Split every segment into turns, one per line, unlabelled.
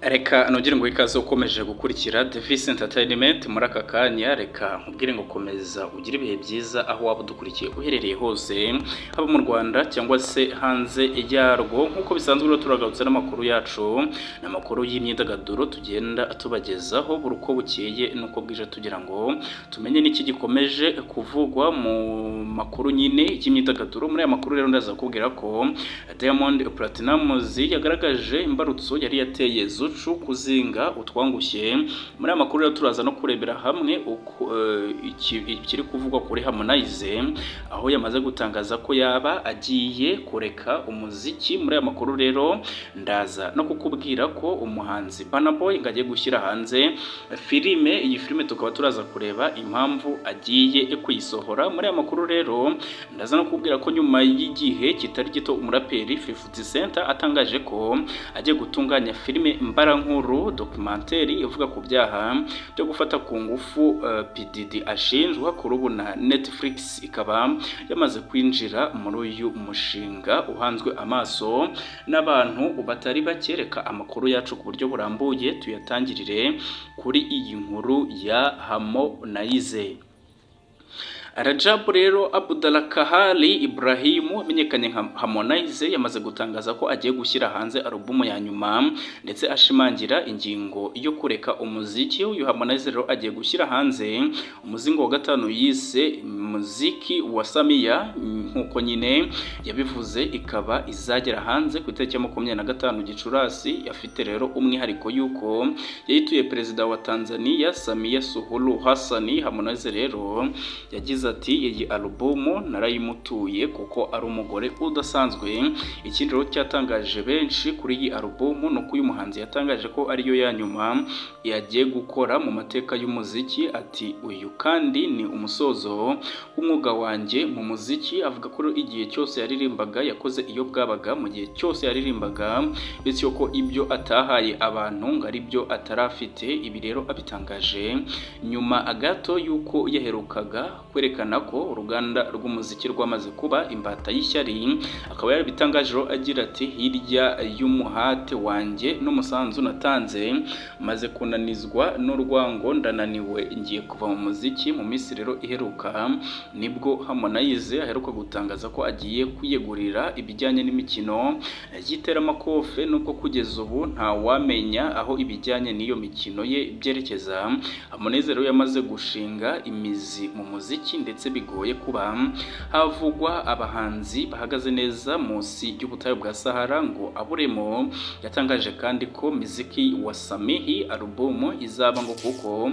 Reka nongere ngo ikaze ukomeje gukurikira Davis Entertainment muri aka kanya. Reka nkubwire ngo komeza ugire ibihe byiza aho waba udukurikiye uherereye hose, haba mu Rwanda cyangwa se hanze yarwo. Nk'uko bisanzwe rero turagarutse n'amakuru yacu, n'amakuru y'imyidagaduro tugenda tubagezaho buri uko bukeye nuko bwije, tugira ngo tumenye n'iki gikomeje kuvugwa mu makuru nyine y'imyidagaduro. Muri aya makuru rero ndaza kubwira ko Diamond Platnumz yagaragaje imbarutso yari yateye Zuchu kuzinga utwangushye. Muri aya makuru rero turaza no kurebera hamwe uko ikiri kuvugwa kuri Harmonize, aho yamaze gutangaza ko yaba agiye kureka umuziki. Muri aya makuru rero ndaza no kukubwira ko umuhanzi Burna Boy ngagiye gushyira hanze filime. Iyi filime tukaba turaza kureba impamvu agiye kuyisohora. Muri aya makuru rero ndaza no kubwira ko nyuma y'igihe kitari gito umuraperi 50 Cent atangaje ko agiye gutunganya filime mbarankuru documentaire ivuga ku byaha byo gufata ku ngufu PDD ashinjwa kuri ubu na Netflix ikaba yamaze kwinjira muri uyu mushinga uhanzwe amaso n'abantu batari bakereka. Amakuru yacu ku buryo burambuye tuyatangirire kuri iyi nkuru ya Harmonize. Rajab rero Abdallah Kahali Ibrahim amenyekanye nka Harmonize yamaze gutangaza ko agiye gushyira hanze alubumu ya nyuma, ndetse ashimangira ingingo yo kureka umuziki. Uyu Harmonize rero agiye gushyira hanze umuzingo wa gatanu yise Muziki wa Samia, nkuko nyine yabivuze, ikaba izagera hanze ku itariki ya 25 Gicurasi. Yafite rero umwihariko yuko yayituye perezida wa Tanzania Samia Suluhu Hassan. Harmonize rero yagize ati iyi alubumu narayimutuye kuko ari umugore udasanzwe. Ikindi rero cyatangaje benshi kuri iyi alubumu nuko uyu muhanzi yatangaje ko ariyo ya nyuma yagiye gukora mu mateka y'umuziki. Ati uyu kandi ni umusozo w'umwuga wanjye mu muziki. Avuga ko igihe cyose yaririmbaga yakoze iyo bwabaga, mu gihe cyose yaririmbaga, bityo ko ibyo atahaye abantu ngo ari byo atarafite. Ibi rero abitangaje nyuma gato yuko yaherukaga kwerekana ko uruganda rw'umuziki rwamaze kuba imbata y'ishyari. Akaba yarabitangaje agira ati hirya y'umuhate wanjye n'umusanzu natanze, maze kunanizwa n'urwango ndananiwe, ngiye kuva mu muziki. Mu minsi rero iheruka nibwo Harmonize aheruka gutangaza ko agiye kwiyegurira ibijyanye n'imikino y'iteramakofe, nubwo kugeza ubu nta wamenya aho ibijyanye n'iyo mikino ye byerekeza. Harmonize rero yamaze gushinga imizi mu muziki, ndetse bigoye kuba havugwa abahanzi bahagaze neza munsi y'ubutayu bwa Sahara ngo aburemo. Yatangaje kandi ko Muziki wa Samia alubumu izaba ngo kuko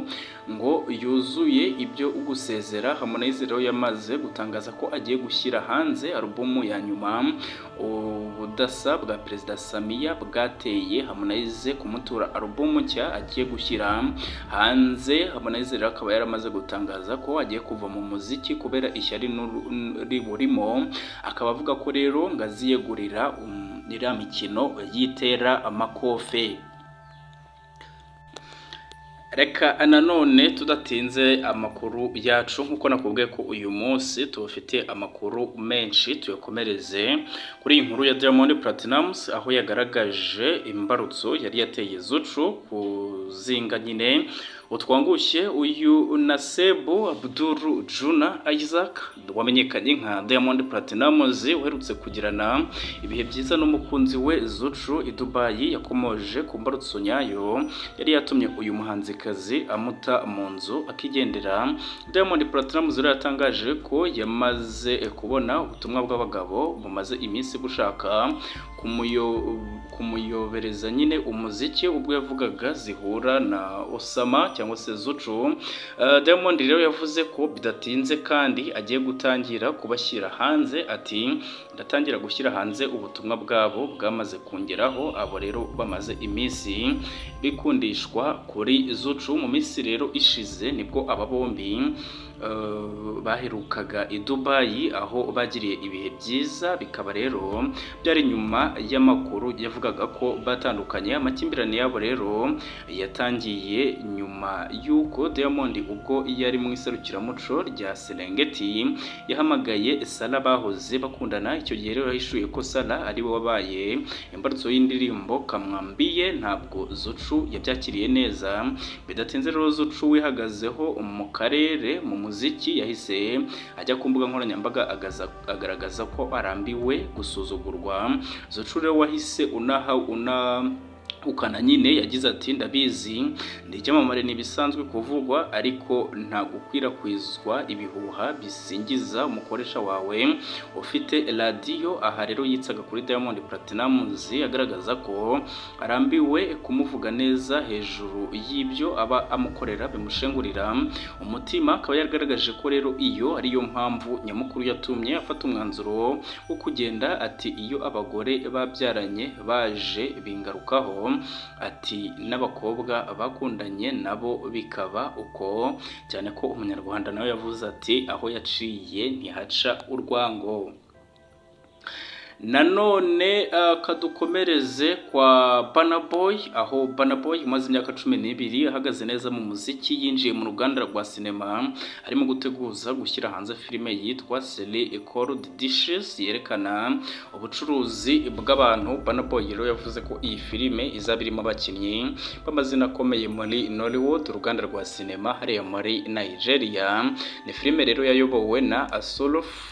ngo yuzuye ibyo gusezera. Harmonize rero yamaze gutangaza ko agiye gushyira hanze alubumu ya nyuma. Ubudasa bwa perezida Samia bwateye Harmonize kumutura alubumu nshya agiye gushyira hanze. Harmonize rero akaba yaramaze gutangaza ko agiye kuva mu muziki kubera ishyari riburimo. Akaba avuga ko rero ngaziyegurira iriya mikino yitera amakofe. Reka nanone tudatinze amakuru yacu, nkuko nakubwiye ko uyu munsi tubafite amakuru menshi, tuyakomereze kuri iyi nkuru ya Diamond Platnumz, aho yagaragaje imbarutso yari yateye Zuchu kuzinga nyine utwangushye. Uyu Nasebo Abdul Juna Isaac wamenyekanye nka Diamond Platnumz uherutse kugirana ibihe byiza n'umukunzi we Zuchu i Dubai, yakomoje ku mbarutso nyayo yari yatumye uyu muhanzikazi amuta mu nzu akigendera. Diamond Platnumz yatangaje ko yamaze kubona ubutumwa bw'abagabo bumaze iminsi bushaka kumuyobereza nyine umuziki, ubwo yavugaga zihura na Osama cyangwa se Zuchu. Diamond rero yavuze ko bidatinze kandi agiye gutangira kubashyira hanze. Ati ndatangira gushyira hanze ubutumwa bwabo bwamaze kungeraho. Abo rero bamaze iminsi bikundishwa kuri Zuchu. Mu minsi rero ishize nibwo aba bombi baherukaga i Dubai, aho bagiriye ibihe byiza. Bikaba rero byari nyuma y'amakuru yavuga yavugaga ko batandukanye. Amakimbirane yabo rero yatangiye nyuma y'uko Diamond ubwo yari mu iserukiramuco rya Serengeti yahamagaye Salah bahoze bakundana. Icyo gihe rero yahishuye ko Salah ari we wabaye imbarutso y'indirimbo Kamwambiye. Ntabwo Zucu yabyakiriye neza. Bidatinze rero Zucu wihagazeho mu karere mu muziki yahise ajya ku mbuga nkoranyambaga agaragaza ko arambiwe gusuzugurwa. Zucu rero wahise ukana nyine yagize ati ndabizi ndi icyamamare ntibisanzwe kuvugwa ariko nta gukwirakwizwa ibihuha bisingiza umukoresha wawe ufite radiyo. Aha rero yitsaga kuri Diamond Platnumz agaragaza ko arambiwe kumuvuga neza hejuru y'ibyo aba amukorera bimushengurira umutima. Akaba yagaragaje ko rero iyo ariyo mpamvu nyamukuru yatumye afata umwanzuro wo kugenda. Ati iyo abagore babyaranye baje bingarukaho, ati n'abakobwa bakundanye nabo bikaba uko, cyane ko umunyarwanda nawe yavuze ati aho yaciye ntihaca urwango. Nanone kadukomereze kwa Burna Boy, aho Burna Boy umaze imyaka 12 ahagaze neza mu muziki yinjiye mu ruganda rwa sinema arimo guteguza gushyira hanze filime yitwa Serie Cold Dishes yerekana ubucuruzi bw'abantu. Burna Boy rero yavuze ko iyi filime izaba irimo abakinnyi b'amazina akomeye muri Nollywood, uruganda rwa sinema hariya muri Nigeria. Ni filime rero yayobowe na Asolof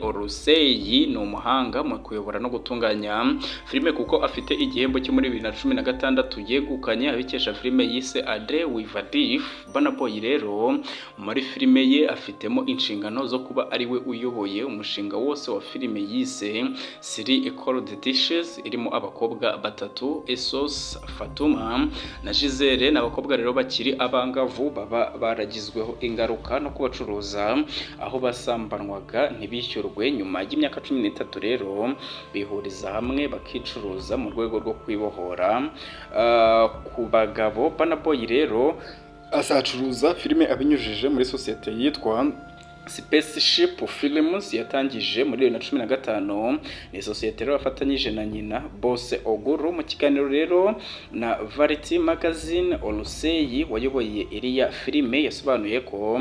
Oruseyi, ni umuhanga mu kuyobora no gutunganya filime kuko afite igihembo cyo muri 2016 yegukanye abikesha filime yise Ade with a Diff. Burna Boy rero muri filime ye afitemo inshingano zo kuba ari we uyoboye umushinga wose wa filime yise Serie Cold Dishes, irimo abakobwa batatu Esos, Fatuma na Giselle. N'abakobwa rero bakiri abangavu baba baragizweho ingaruka no kubacuruza aho basambanwa ntibishyurwe. Nyuma y'imyaka 13 rero bihuriza hamwe bakicuruza mu rwego rwo kwibohora ku bagabo. Burna Boy rero azacuruza filime abinyujije muri sosiyete yitwa Spaceship Films yatangije muri 2015. Ni sosiyete rero afatanyije na nyina Bose Oguru. Mu kiganiro rero na Variety Magazine, Oruseyi wayoboye iriya filime yasobanuye ko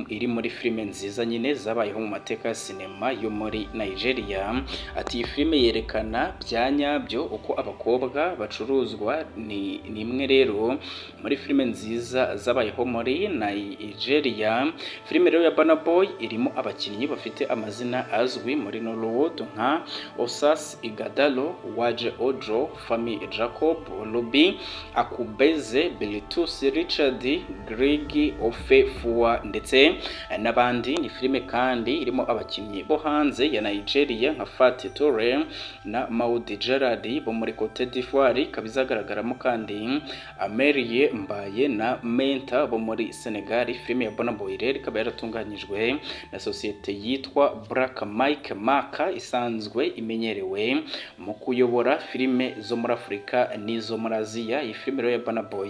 iri muri filime nziza nyine zabayeho mu mateka ya sinema yo muri Nigeria. Ati iyi filime yerekana bya nyabyo uko abakobwa bacuruzwa. Ni imwe rero muri filime nziza zabayeho muri Nigeria. Filime rero ya Burna Boy irimo abakinnyi bafite amazina azwi muri Nollywood nka Osas Igadalo, Waje Ojo, Fami Jacob, Ruby Akubeze, Bilitus Richard, Greg Ofefua ndetse n'abandi. Ni filime kandi irimo abakinnyi bo hanze ya Nigeria nka Fati Toure na Maudi Gerard bo muri Cote d'Ivoire. Kabizagaragaramo kandi Amelie Mbaye na Menta bo muri Senegal. Filime ya Burna Boy rero ikaba yaratunganyijwe na sosiyete yitwa Black Mike Maka isanzwe imenyerewe mu kuyobora filime zo muri Afurika n'izo muri Aziya. Iyi filime rero ya Burna Boy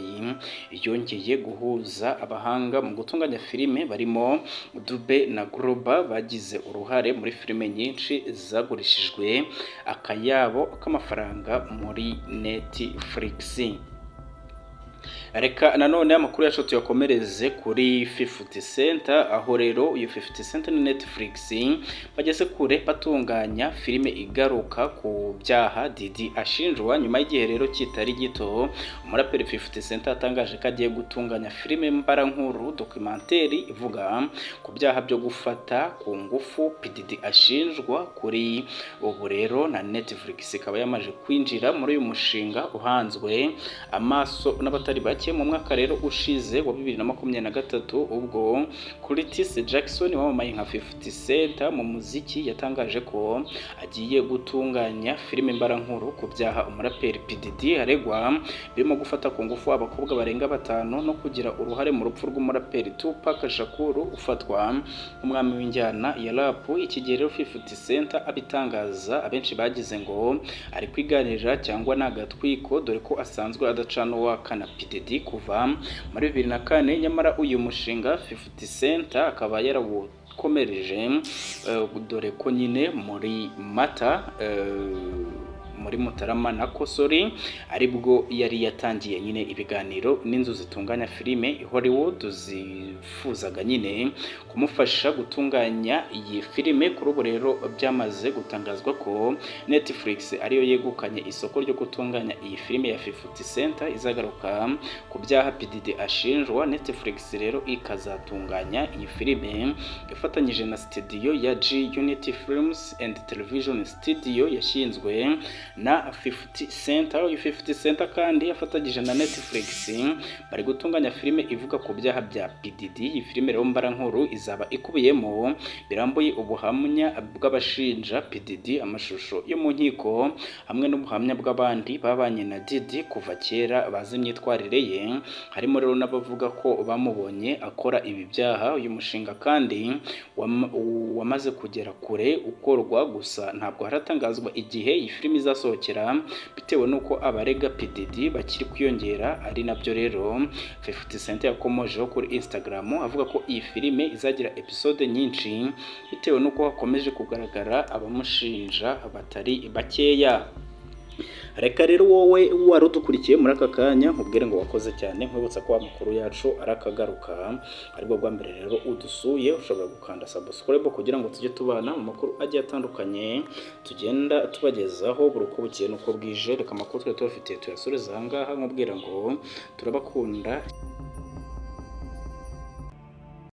yongeye guhuza abahanga mu gutunganya filime barimo Dube na Groba bagize uruhare muri filime nyinshi zagurishijwe akayabo k'amafaranga muri Netflix. Reka nanone amakuru yacu tuyakomereze kuri 50 Cent, aho rero uyu 50 Cent na Netflix bageze kure batunganya filime igaruka ku byaha Diddy ashinjwa. Nyuma y'igihe rero kitari gito, umuraperi 50 Cent atangaje ko agiye gutunganya filime mbarankuru documentaire ivuga ku byaha byo gufata ku ngufu Diddy ashinjwa. Kuri ubu rero na Netflix ikaba yamaje kwinjira muri uyu mushinga uhanzwe amaso n'abatari bake mu mwaka rero ushize wa 2023, ubwo Curtis Jackson wamamaye nka 50 Cent mu muziki yatangaje ko agiye gutunganya filime mbarankuru ku byaha umuraperi Diddy aregwa birimo gufata ku ngufu abakobwa barenga 5 no kugira uruhare mu rupfu rw'umuraperi Tupac Shakur ufatwa nk'umwami w'injyana ya rap. Iki gihe rero 50 Cent abitangaza abenshi bagize ngo ari kwiganirira cyangwa nagatwiko, dore ko asanzwe adacana wakana Diddy kuva muri 2004. Nyamara uyu mushinga 50 Cent akaba yarawukomereje dore ko nyine muri Mata muri Mutarama na Kosori aribwo yari yatangiye nyine ibiganiro n'inzu zitunganya filime i Hollywood zifuzaga nyine kumufasha gutunganya iyi filime. Kuri ubu rero byamaze gutangazwa ko Netflix ariyo yegukanye isoko ryo gutunganya iyi filime ya 50 Cent izagaruka ku byaha P Diddy ashinjwa. Netflix rero ikazatunganya iyi filime ifatanyije na studio ya G Unity Films and Television Studio yashinzwe na 50 Cent. Aho 50 Cent kandi yafatanyije na Netflix bari gutunganya filime ivuga ku byaha bya P Diddy. Iyi filime rero mbarankuru izaba ikubiyemo birambuye ubuhamya bw'abashinja P Diddy, amashusho yo mu nkiko hamwe n'ubuhamya bw'abandi babanye na Diddy kuva kera bazi imyitwarire ye, harimo rero n'abavuga ko bamubonye akora ibi byaha. Uyu mushinga kandi wamaze kugera kure ukorwa, gusa ntabwo haratangazwa igihe iyi filime izasohokera bitewe n'uko abarega P Diddy bakiri kwiyongera. Ari nabyo rero 50 Cent yakomojeho kuri Instagram avuga ko iyi filime izagira episode nyinshi bitewe n'uko hakomeje kugaragara abamushinja batari bakeya. Reka rero wowe wari udukurikiye muri aka kanya nkubwire ngo wakoze cyane, nkwibutsa ko amakuru yacu arakagaruka aribwo bwa mbere rero udusuye ushobora gukanda subscribe kugira ngo tujye tubana mu makuru agiye atandukanye tugenda tubagezaho buri uko bukeye n'uko bwije. Reka amakuru twari tubafitiye tuyasoreza aha ngaha nkubwira ngo turabakunda.